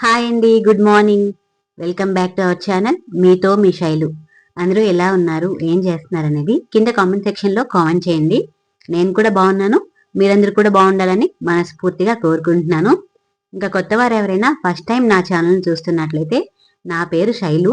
Hi అండి, good morning. Welcome back to our channel మీతో మీ శైలు. అందరూ ఎలా ఉన్నారు, ఏం చేస్తున్నారు అనేది కింద కామెంట్ సెక్షన్ లో కామెంట్ చేయండి. నేను కూడా బాగున్నాను, మీరందరూ కూడా బాగుండాలని మనస్ఫూర్తిగా కోరుకుంటున్నాను. ఇంకా కొత్త వారు ఎవరైనా ఫస్ట్ టైం నా ఛానల్ చూస్తున్నట్లయితే, నా పేరు శైలు.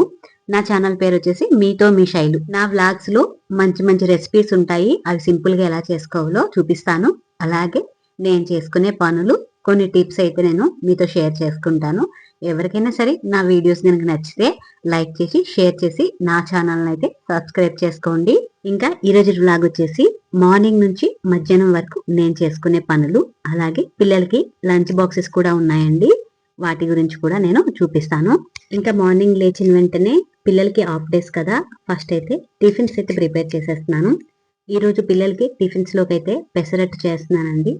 నా ఛానల్ పేరు వచ్చేసి మీతో మీ శైలు. నా వ్లాగ్స్ లో మంచి మంచి రెసిపీస్ ఉంటాయి, అవి సింపుల్ గా ఎలా చేసుకోవాలో చూపిస్తాను. అలాగే నేను చేసుకునే పనులు, కొన్ని టిప్స్ అయితే నేను మీతో షేర్ చేసుకుంటాను. ఎవరికైనా సరే నా వీడియోస్ కనుక నచ్చితే లైక్ చేసి షేర్ చేసి నా ఛానల్ అయితే సబ్స్క్రైబ్ చేసుకోండి. ఇంకా ఈరోజు వ్లాగ్ వచ్చేసి మార్నింగ్ నుంచి మధ్యాహ్నం వరకు నేను చేసుకునే పనులు, అలాగే పిల్లలకి లంచ్ బాక్సెస్ కూడా ఉన్నాయండి, వాటి గురించి కూడా నేను చూపిస్తాను. ఇంకా మార్నింగ్ లేచిన వెంటనే పిల్లలకి హాఫ్ డేస్ కదా, ఫస్ట్ అయితే టిఫిన్స్ అయితే ప్రిపేర్ చేసేస్తున్నాను. ఈరోజు పిల్లలకి టిఫిన్స్ లోకి అయితే పెసరట్టు చేస్తున్నానండి.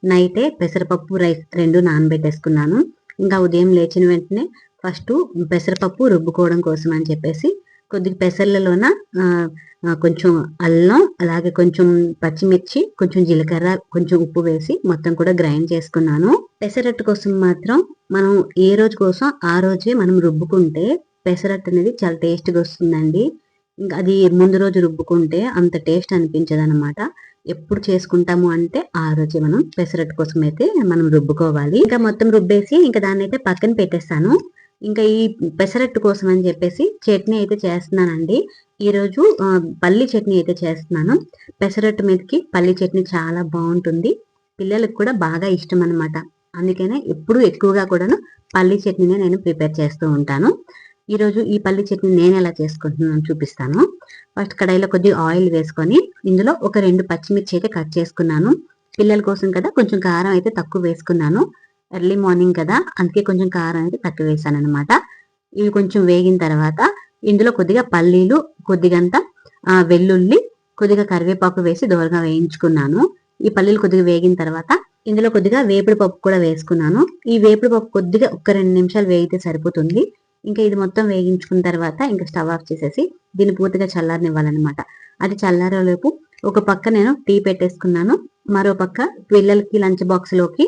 నైటే పెసరపప్పు రైస్ రెండు నానబెట్టేసుకున్నాను. ఇంకా ఉదయం లేచిన వెంటనే ఫస్ట్ పెసరపప్పు రుబ్బుకోవడం కోసం అని చెప్పేసి కొద్దిగా పెసర్లలోన కొంచెం అల్లం, అలాగే కొంచెం పచ్చిమిర్చి, కొంచెం జీలకర్ర, కొంచెం ఉప్పు వేసి మొత్తం కూడా గ్రైండ్ చేసుకున్నాను. పెసరట్టు కోసం మాత్రం మనం ఏ రోజు కోసం ఆ రోజే మనం రుబ్బుకుంటే పెసరట్టు అనేది చాలా టేస్ట్గా వస్తుందండి. ఇంకా అది ముందు రోజు రుబ్బుకుంటే అంత టేస్ట్ అనిపించదు అనమాట. ఎప్పుడు చేసుకుంటాము అంటే ఆ రోజే మనం పెసరట్టు కోసం అయితే మనం రుబ్బుకోవాలి. ఇంకా మొత్తం రుబ్బేసి ఇంకా దాన్ని అయితే పక్కన పెట్టేస్తాను. ఇంకా ఈ పెసరట్టు కోసం అని చెప్పేసి చట్నీ అయితే చేస్తున్నానండి. ఈరోజు పల్లి చట్నీ అయితే చేస్తున్నాను. పెసరట్టు మీదకి పల్లి చట్నీ చాలా బాగుంటుంది, పిల్లలకు కూడా బాగా ఇష్టం అనమాట. అందుకనే ఎప్పుడు ఎక్కువగా కూడాను పల్లి చట్నీనే నేను ప్రిపేర్ చేస్తూ ఉంటాను. ఈరోజు ఈ పల్లి చట్నీ నేను ఎలా చేసుకుంటున్నాను చూపిస్తాను. ఫస్ట్ కడాయిలో కొద్దిగా ఆయిల్ వేసుకొని ఇందులో ఒక 2 పచ్చిమిర్చి అయితే కట్ చేసుకున్నాను. పిల్లల కోసం కదా కొంచెం కారం అయితే తక్కువ వేసుకున్నాను. ఎర్లీ మార్నింగ్ కదా, అందుకే కొంచెం కారం అయితే తక్కువ వేసాను అనమాట. ఇవి కొంచెం వేగిన తర్వాత ఇందులో కొద్దిగా పల్లీలు, కొద్దిగంత వెల్లుల్లి, కొద్దిగా కరివేపాకు వేసి దోరగా వేయించుకున్నాను. ఈ పల్లీలు కొద్దిగా వేగిన తర్వాత ఇందులో కొద్దిగా వేపుడు పప్పు కూడా వేసుకున్నాను. ఈ వేపుడు పప్పు కొద్దిగా ఒక 2 నిమిషాలు వేగితే సరిపోతుంది. ఇంకా ఇది మొత్తం వేగించుకున్న తర్వాత ఇంకా స్టవ్ ఆఫ్ చేసేసి దీన్ని పూర్తిగా చల్లారనివ్వాలన్నమాట. అది చల్లారేలోపు ఒక పక్క నేను టీ పెట్టేసుకున్నాను, మరో పక్క పిల్లలకి లంచ్ బాక్స్ లోకి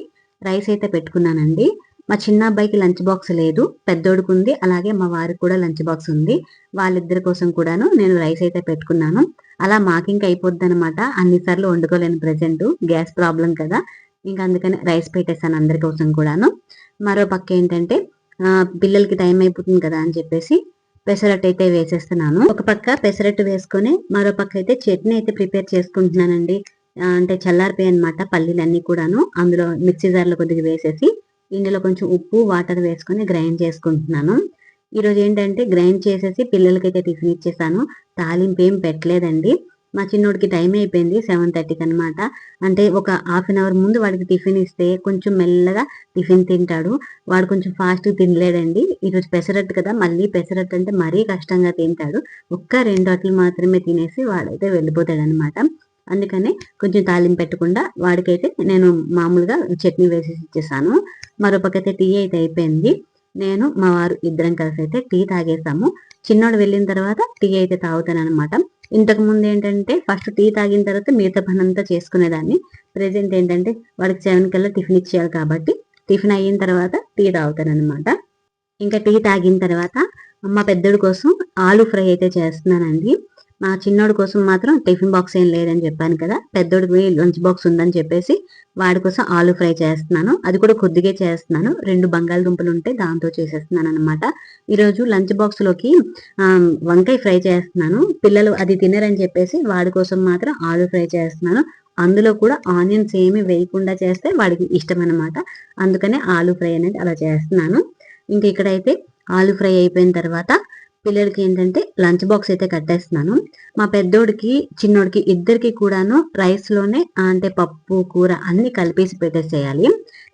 రైస్ అయితే పెట్టుకున్నానండి. మా చిన్న అబ్బాయికి లంచ్ బాక్స్ లేదు, పెద్దోడికి ఉంది, అలాగే మా వారికి కూడా లంచ్ బాక్స్ ఉంది. వాళ్ళిద్దరి కోసం కూడాను నేను రైస్ అయితే పెట్టుకున్నాను. అలా మాకింక అయిపోద్ది అనమాట, అన్నిసార్లు వండుకోలేను, ప్రెసెంట్ గ్యాస్ ప్రాబ్లం కదా. ఇంకా అందుకని రైస్ పెట్టేసాను అందరి కోసం కూడాను. మరో పక్క ఏంటంటే పిల్లలకి టైం అయిపోతుంది కదా అని చెప్పేసి పెసరట్టు అయితే వేసేస్తున్నాను. ఒక పక్క పెసరట్టు వేసుకొని మరో పక్క అయితే చట్నీ అయితే ప్రిపేర్ చేసుకుంటున్నానండి. అంటే చల్లారిపోయి అనమాట పల్లీలన్నీ కూడాను. అందులో మిక్సీ జార్లో కొద్దిగా వేసేసి ఇందులో కొంచెం ఉప్పు, వాటర్ వేసుకొని గ్రైండ్ చేసుకుంటున్నాను. ఈరోజు ఏంటంటే గ్రైండ్ చేసేసి పిల్లలకైతే టిఫిన్ ఇచ్చేసాను. తాలింపు ఏం పెట్టలేదండి. మా చిన్నోడికి టైం అయిపోయింది 7:30కి అనమాట. అంటే ఒక హాఫ్ అన్ అవర్ ముందు వాడికి టిఫిన్ ఇస్తే కొంచెం మెల్లగా టిఫిన్ తింటాడు. వాడు కొంచెం ఫాస్ట్గా తినలేడండి. ఈరోజు పెసరట్టు కదా, మళ్ళీ పెసరట్టు అంటే మరీ కష్టంగా తింటాడు. ఒక్క 2 అట్లు మాత్రమే తినేసి వాడైతే వెళ్ళిపోతాడు అనమాట. అందుకని కొంచెం తాలింపు పెట్టకుండా వాడికైతే నేను మామూలుగా చట్నీ వేసేసి ఇచ్చేసాను. మరోపక్కైతే టీ అయితే అయిపోయింది. నేను మా వారు ఇద్దరం కలిసి అయితే టీ తాగేసాము. చిన్నోడు వెళ్ళిన తర్వాత టీ అయితే తాగుతాను అనమాట. ఇంతకు ముందు ఏంటంటే ఫస్ట్ టీ తాగిన తర్వాత మిగతా పని అంతా చేసుకునేదాన్ని. ప్రెసెంట్ ఏంటంటే వాడికి 7 కల్లా టిఫిన్ ఇచ్చేయాలి కాబట్టి టిఫిన్ అయిన తర్వాత టీ తాగుతాను అనమాట. ఇంకా టీ తాగిన తర్వాత మా పెద్దోడి కోసం ఆలు ఫ్రై అయితే చేస్తున్నానండి. మా చిన్నోడి కోసం మాత్రం టిఫిన్ బాక్స్ ఏం లేదని చెప్పాను కదా, పెద్దోడికి లంచ్ బాక్స్ ఉందని చెప్పేసి వాడి కోసం ఆలు ఫ్రై చేస్తున్నాను. అది కూడా కొద్దిగా చేస్తున్నాను, 2 బంగాళదుంపలు ఉంటే దాంతో చేసేస్తున్నాను అనమాట. ఈరోజు లంచ్ బాక్స్ లోకి వంకాయ ఫ్రై చేస్తున్నాను. పిల్లలు అది తినరని చెప్పేసి వాడి కోసం మాత్రం ఆలు ఫ్రై చేస్తున్నాను. అందులో కూడా ఆనియన్స్ ఏమి వేయకుండా చేస్తే వాడికి ఇష్టం అనమాట. అందుకనే ఆలు ఫ్రై అనేది అలా చేస్తున్నాను. ఇంక ఇక్కడైతే ఆలు ఫ్రై అయిపోయిన తర్వాత పిల్లలకి ఏంటంటే లంచ్ బాక్స్ అయితే కట్టేస్తున్నాను. మా పెద్దోడికి, చిన్నోడికి ఇద్దరికి కూడాను రైస్ లోనే అంటే పప్పు, కూర అన్ని కలిపేసి పెట్టేసేయాలి.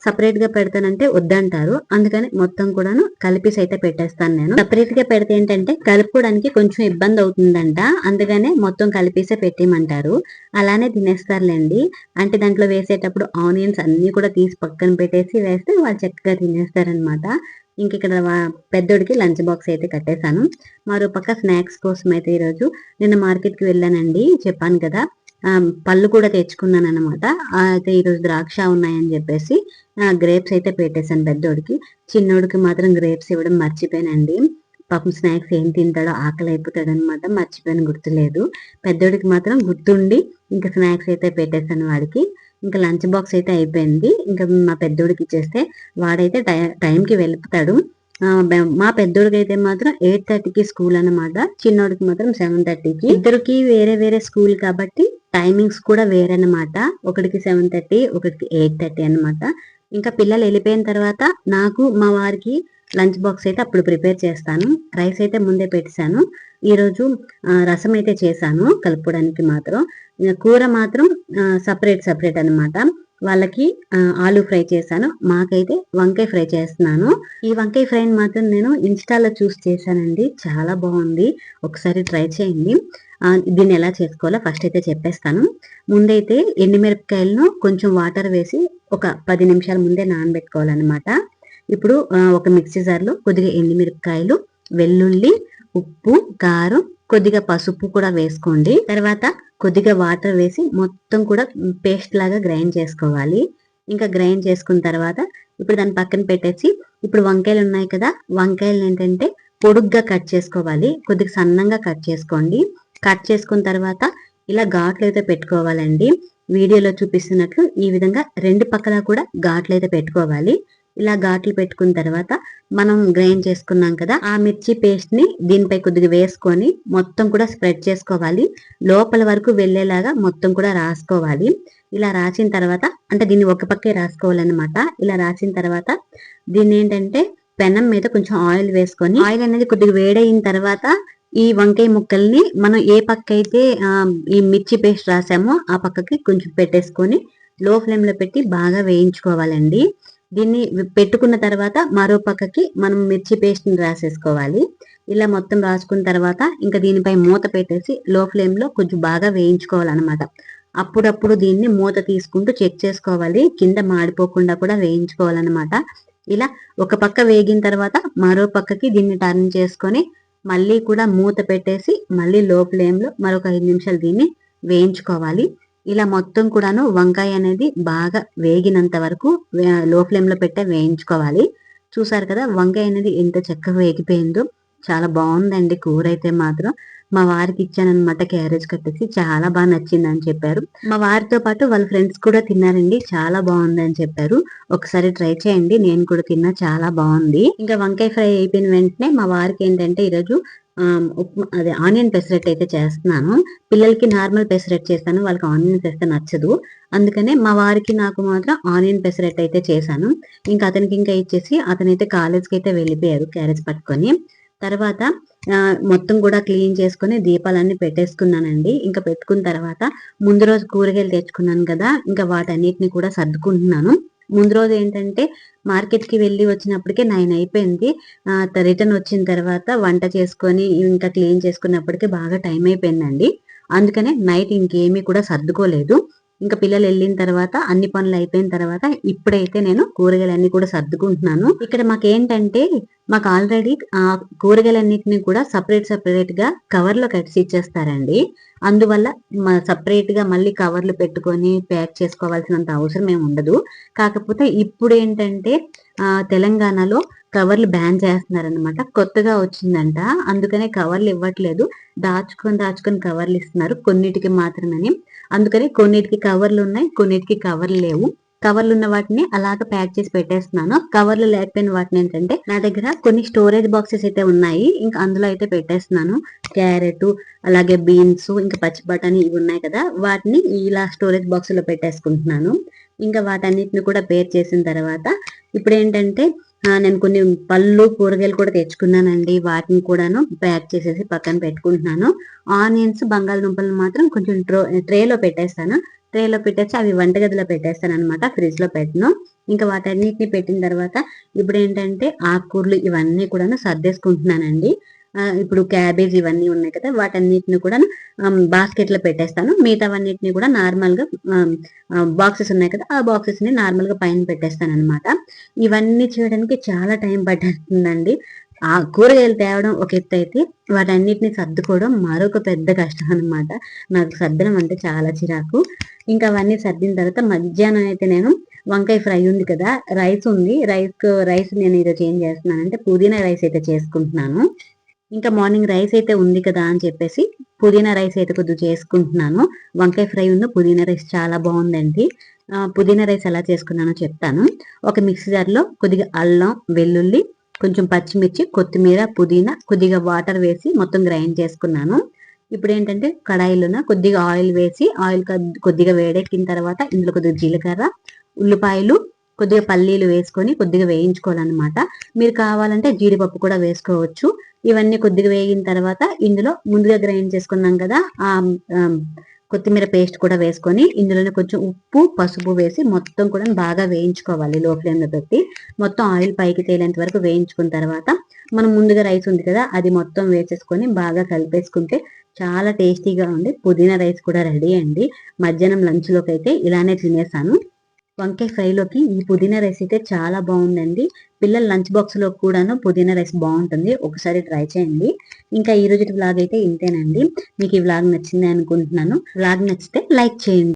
సపరేట్ గా పెడతానంటే వద్దంటారు, అందుకని మొత్తం కూడాను కలిపేసి అయితే పెట్టేస్తాను నేను. సపరేట్ గా పెడితే ఏంటంటే కలుపుకోవడానికి కొంచెం ఇబ్బంది అవుతుందంట, అందుకనే మొత్తం కలిపేసే పెట్టేయమంటారు. అలానే తినేస్తారులేండి. అంటే దాంట్లో వేసేటప్పుడు ఆనియన్స్ అన్ని కూడా తీసి పక్కన పెట్టేసి వేస్తే వాళ్ళు చక్కగా తినేస్తారనమాట. ఇంక ఇక్కడ పెద్దోడికి లంచ్ బాక్స్ అయితే కట్టేశాను. మరో పక్క స్నాక్స్ కోసం అయితే ఈరోజు నిన్న మార్కెట్కి వెళ్ళానండి, చెప్పాను కదా. పళ్ళు కూడా తెచ్చుకున్నాను అనమాట. అయితే ఈరోజు ద్రాక్ష ఉన్నాయని చెప్పేసి గ్రేప్స్ అయితే పెట్టేశాను పెద్దోడికి. చిన్నోడికి మాత్రం గ్రేప్స్ ఇవ్వడం మర్చిపోయానండి. పాపం స్నాక్స్ ఏం తింటాడో ఆకలి అయిపోతాడు అనమాట, మర్చిపోయాను, గుర్తులేదు. పెద్దోడికి మాత్రం గుర్తుండి ఇంకా స్నాక్స్ అయితే పెట్టేశాను వాడికి. ఇంకా లంచ్ బాక్స్ అయితే అయిపోయింది. ఇంకా మా పెద్దోడికి ఇచ్చేస్తే వాడైతే టైంకి వెళ్ళిపోతాడు. మా పెద్దోడికి అయితే మాత్రం 8:30కి స్కూల్ అనమాట, చిన్నోడికి మాత్రం 7:30కి. ఇద్దరికి వేరే వేరే స్కూల్ కాబట్టి టైమింగ్స్ కూడా వేరనమాట. ఒకటికి 7:30, ఒకటికి 8:30 అనమాట. ఇంకా పిల్లలు వెళ్ళిపోయిన తర్వాత నాకు మా వారికి లంచ్ బాక్స్ అయితే అప్పుడు ప్రిపేర్ చేస్తాను. రైస్ అయితే ముందే పెట్టేశాను. ఈరోజు రసం అయితే చేశాను కలుపుకోవడానికి మాత్రం. కూర మాత్రం సపరేట్ అనమాట. వాళ్ళకి ఆలు ఫ్రై చేశాను, మాకైతే వంకాయ ఫ్రై చేస్తున్నాను. ఈ వంకాయ ఫ్రైని మాత్రం నేను ఇన్స్టాలో చూసి చేశానండి, చాలా బాగుంది, ఒకసారి ట్రై చేయండి. దీన్ని ఎలా చేసుకోవాలో ఫస్ట్ అయితే చెప్పేస్తాను. ముందైతే ఎండుమిరపకాయలను కొంచెం వాటర్ వేసి ఒక 10 నిమిషాల ముందే నానబెట్టుకోవాలన్నమాట. ఇప్పుడు ఒక మిక్సీ జార్లో కొద్దిగా ఎండుమిరపకాయలు, వెల్లుల్లి, ఉప్పు, కారం, కొద్దిగా పసుపు కూడా వేసుకోండి. తర్వాత కొద్దిగా వాటర్ వేసి మొత్తం కూడా పేస్ట్ లాగా గ్రైండ్ చేసుకోవాలి. ఇంకా గ్రైండ్ చేసుకున్న తర్వాత ఇప్పుడు దాన్ని పక్కన పెట్టేసి, ఇప్పుడు వంకాయలు ఉన్నాయి కదా, వంకాయలు ఏంటంటే పొడుగ్గా కట్ చేసుకోవాలి, కొద్దిగా సన్నంగా కట్ చేసుకోండి. కట్ చేసుకున్న తర్వాత ఇలా ఘాట్లు అయితే పెట్టుకోవాలండి. వీడియోలో చూపిస్తున్నట్లు ఈ విధంగా రెండు పక్కల కూడా ఘాట్లు అయితే పెట్టుకోవాలి. ఇలా ఘాట్లు పెట్టుకున్న తర్వాత మనం గ్రైండ్ చేసుకున్నాం కదా ఆ మిర్చి పేస్ట్ ని దీనిపై కొద్దిగా వేసుకొని మొత్తం కూడా స్ప్రెడ్ చేసుకోవాలి. లోపల వరకు వెళ్ళేలాగా మొత్తం కూడా రాసుకోవాలి. ఇలా రాసిన తర్వాత, అంటే దీన్ని ఒక పక్కే రాసుకోవాలన్నమాట. ఇలా రాసిన తర్వాత దీన్ని ఏంటంటే పెనం మీద కొంచెం ఆయిల్ వేసుకొని, ఆయిల్ అనేది కొద్దిగా వేడైన తర్వాత ఈ వంకాయ ముక్కల్ని మనం ఏ పక్క అయితే ఈ మిర్చి పేస్ట్ రాసామో ఆ పక్కకి కొంచెం పెట్టేసుకొని లో ఫ్లేమ్ లో పెట్టి బాగా వేయించుకోవాలండి. దీన్ని పెట్టుకున్న తర్వాత మరో పక్కకి మనం మిర్చి పేస్ట్ ని రాసేసుకోవాలి. ఇలా మొత్తం రాసుకున్న తర్వాత ఇంకా దీనిపై మూత పెట్టేసి లో ఫ్లేమ్ లో కొంచెం బాగా వేయించుకోవాలన్నమాట. అప్పుడప్పుడు దీన్ని మూత తీసుకుంటూ చెక్ చేసుకోవాలి, కింద మాడిపోకుండా కూడా వేయించుకోవాలన్నమాట. ఇలా ఒక పక్క వేగిన తర్వాత మరో పక్కకి దీన్ని టర్న్ చేసుకొని మళ్ళీ కూడా మూత పెట్టేసి మళ్ళీ లో ఫ్లేమ్ లో మరొక 5 నిమిషాలు దీన్ని వేయించుకోవాలి. ఇలా మొత్తం కూడాను వంకాయ అనేది బాగా వేగినంత వరకు లో ఫ్లేమ్ లో పెట్టే వేయించుకోవాలి. చూసారు కదా వంకాయ అనేది ఎంత చక్కగా వేగిపోయిందో, చాలా బాగుందండి కూర అయితే మాత్రం. మా వారికి ఇచ్చానమాట క్యారేజ్ కట్టేసి, చాలా బాగా నచ్చింది అని చెప్పారు. మా వారితో పాటు వాళ్ళ ఫ్రెండ్స్ కూడా తిన్నారండి, చాలా బాగుంది అని చెప్పారు. ఒకసారి ట్రై చేయండి, నేను కూడా తిన్నా, చాలా బాగుంది. ఇంకా వంకాయ ఫ్రై అయిపోయిన వెంటనే మా వారికి ఏంటంటే ఈరోజు అదే ఆనియన్ పెసరెట్ అయితే చేస్తున్నాను. పిల్లలకి నార్మల్ పెసరెట్ చేస్తాను, వాళ్ళకి ఆనియన్స్ వేస్తే నచ్చదు. అందుకనే మా వారికి నాకు మాత్రం ఆనియన్ పెసరెట్ అయితే చేశాను. ఇంకా అతనికి ఇంకా ఇచ్చేసి అతనైతే కాలేజ్కి అయితే వెళ్ళిపోయారు క్యారేజ్ పట్టుకొని. తర్వాత మొత్తం కూడా క్లీన్ చేసుకొని దీపాలన్నీ పెట్టేసుకున్నానండి. ఇంకా పెట్టుకున్న తర్వాత ముందు రోజు కూరగాయలు తెచ్చుకున్నాను కదా, ఇంకా వాటన్నిటిని కూడా సర్దుకుంటున్నాను. ముందు రోజు ఏంటంటే మార్కెట్ కి వెళ్ళి వచ్చినప్పటికే 9 అయిపోయింది. రిటర్న్ వచ్చిన తర్వాత వంట చేసుకొని ఇంకా క్లీన్ చేసుకున్నప్పటికీ బాగా టైం అయిపోయిందండి. అందుకనే నైట్ ఇంకేమీ కూడా సర్దుకోలేదు. ఇంకా పిల్లలు వెళ్ళిన తర్వాత అన్ని పనులు అయిపోయిన తర్వాత ఇప్పుడైతే నేను కూరగాయలన్నీ కూడా సర్దుకుంటున్నాను. ఇక్కడ మాకేంటంటే మాకు ఆల్రెడీ కూరగాయలన్నిటిని కూడా సపరేట్ గా కవర్ లో కట్టి ఇచ్చేస్తారండి. అందువల్ల సపరేట్ గా మళ్ళీ కవర్లు పెట్టుకొని ప్యాక్ చేసుకోవాల్సినంత అవసరం ఏమి ఉండదు. కాకపోతే ఇప్పుడు ఏంటంటే తెలంగాణలో కవర్లు బ్యాన్ చేస్తున్నారనమాట, కొత్తగా వచ్చిందంట. అందుకనే కవర్లు ఇవ్వట్లేదు, దాచుకొని కవర్లు ఇస్తున్నారు కొన్నిటికి మాత్రమే. అందుకని కొన్నిటికి కవర్లు ఉన్నాయి, కొన్నిటికి కవర్లు లేవు. కవర్లు ఉన్న వాటిని అలాగ ప్యాక్ చేసి పెట్టేస్తున్నాను. కవర్లు లేకపోయిన వాటిని ఏంటంటే నా దగ్గర కొన్ని స్టోరేజ్ బాక్సెస్ అయితే ఉన్నాయి, ఇంకా అందులో అయితే పెట్టేస్తున్నాను. క్యారెట్, అలాగే బీన్స్, ఇంకా పచ్చి బఠానీ ఇవి ఉన్నాయి కదా, వాటిని ఇలా స్టోరేజ్ బాక్స్ లో పెట్టేసుకుంటున్నాను. ఇంకా వాటన్నిటిని కూడా పేర్ చేసిన తర్వాత ఇప్పుడు ఏంటంటే నేను కొన్ని పళ్ళు కూరగాయలు కూడా తెచ్చుకున్నానండి, వాటిని కూడాను ప్యాక్ చేసేసి పక్కన పెట్టుకుంటున్నాను. ఆనియన్స్, బంగాళదుంపలను మాత్రం కొంచెం ట్రేలో పెట్టేస్తాను. ట్రేలో పెట్టేసి అవి వంటగదిలో పెట్టేస్తాను అనమాట, ఫ్రిడ్జ్ లో పెట్టను. ఇంకా వాటన్నిటిని పెట్టిన తర్వాత ఇప్పుడు ఏంటంటే ఆకుకూరలు ఇవన్నీ కూడా సర్దేసుకుంటున్నానండి. ఇప్పుడు క్యాబేజ్ ఇవన్నీ ఉన్నాయి కదా, వాటన్నిటిని కూడా బాస్కెట్ లో పెట్టేస్తాను. మిగతావన్నిటిని కూడా నార్మల్ గా బాక్సెస్ ఉన్నాయి కదా, ఆ బాక్సెస్ ని నార్మల్ గా పైన పెట్టేస్తాను అనమాట. ఇవన్నీ చేయడానికి చాలా టైం పట్టేస్తుందండి. ఆ కూరగాయలు తేవడం ఒక ఎత్తు అయితే వాటన్నిటిని సర్దుకోవడం మరొక పెద్ద కష్టం అనమాట. నాకు సర్దడం అంటే చాలా చిరాకు. ఇంకా అవన్నీ సర్దిన తర్వాత మధ్యాహ్నం అయితే నేను వంకాయ ఫ్రై ఉంది కదా, రైస్ ఉంది. రైస్ నేను ఈరోజు ఏం చేస్తున్నానంటే పుదీనా రైస్ అయితే చేసుకుంటున్నాను. ఇంకా మార్నింగ్ రైస్ అయితే ఉంది కదా అని చెప్పేసి పుదీనా రైస్ అయితే కొద్దిగా చేసుకుంటున్నాను. వంకాయ ఫ్రై ఉన్న పుదీనా రైస్ చాలా బాగుందండి. పుదీనా రైస్ ఎలా చేసుకున్నానో చెప్తాను. ఒక మిక్సీ జార్లో కొద్దిగా అల్లం, వెల్లుల్లి, కొంచెం పచ్చిమిర్చి, కొత్తిమీర, పుదీనా, కొద్దిగా వాటర్ వేసి మొత్తం గ్రైండ్ చేసుకున్నాను. ఇప్పుడు ఏంటంటే కడాయిలోన కొద్దిగా ఆయిల్ వేసి ఆయిల్ కొద్దిగా వేడెక్కిన తర్వాత ఇందులో కొద్దిగా జీలకర్ర, ఉల్లిపాయలు, కొద్దిగా పల్లీలు వేసుకొని కొద్దిగా వేయించుకోవాలన్నమాట. మీరు కావాలంటే జీడిపప్పు కూడా వేసుకోవచ్చు. ఇవన్నీ కొద్దిగా వేగిన తర్వాత ఇందులో ముందుగా గ్రైండ్ చేసుకున్నాం కదా ఆ కొత్తిమీర పేస్ట్ కూడా వేసుకొని ఇందులోనే కొంచెం ఉప్పు, పసుపు వేసి మొత్తం కూడా బాగా వేయించుకోవాలి. లో ఫ్లేమ్లో పెట్టి మొత్తం ఆయిల్ పైకి తేలేంత వరకు వేయించుకున్న తర్వాత మనం ముందుగా రైస్ ఉంది కదా అది మొత్తం వేసేసుకొని బాగా కలిపేసుకుంటే చాలా టేస్టీగా ఉంది పుదీనా రైస్ కూడా రెడీ అండి. మధ్యాహ్నం లంచ్లోకి అయితే ఇలానే తినేసాను. వంకాయ ఫ్రైలోకి ఈ పుదీనా రైస్ అయితే చాలా బాగుందండి. పిల్లల లంచ్ బాక్స్లో కూడాను పుదీనా రైస్ బాగుంటుంది. ఒకసారి ట్రై చేయండి. ఇంకా ఈ రోజు వ్లాగ్ అయితే ఇంతేనండి. మీకు ఈ వ్లాగ్ నచ్చింది అనుకుంటున్నాను. వ్లాగ్ నచ్చితే లైక్ చేయండి.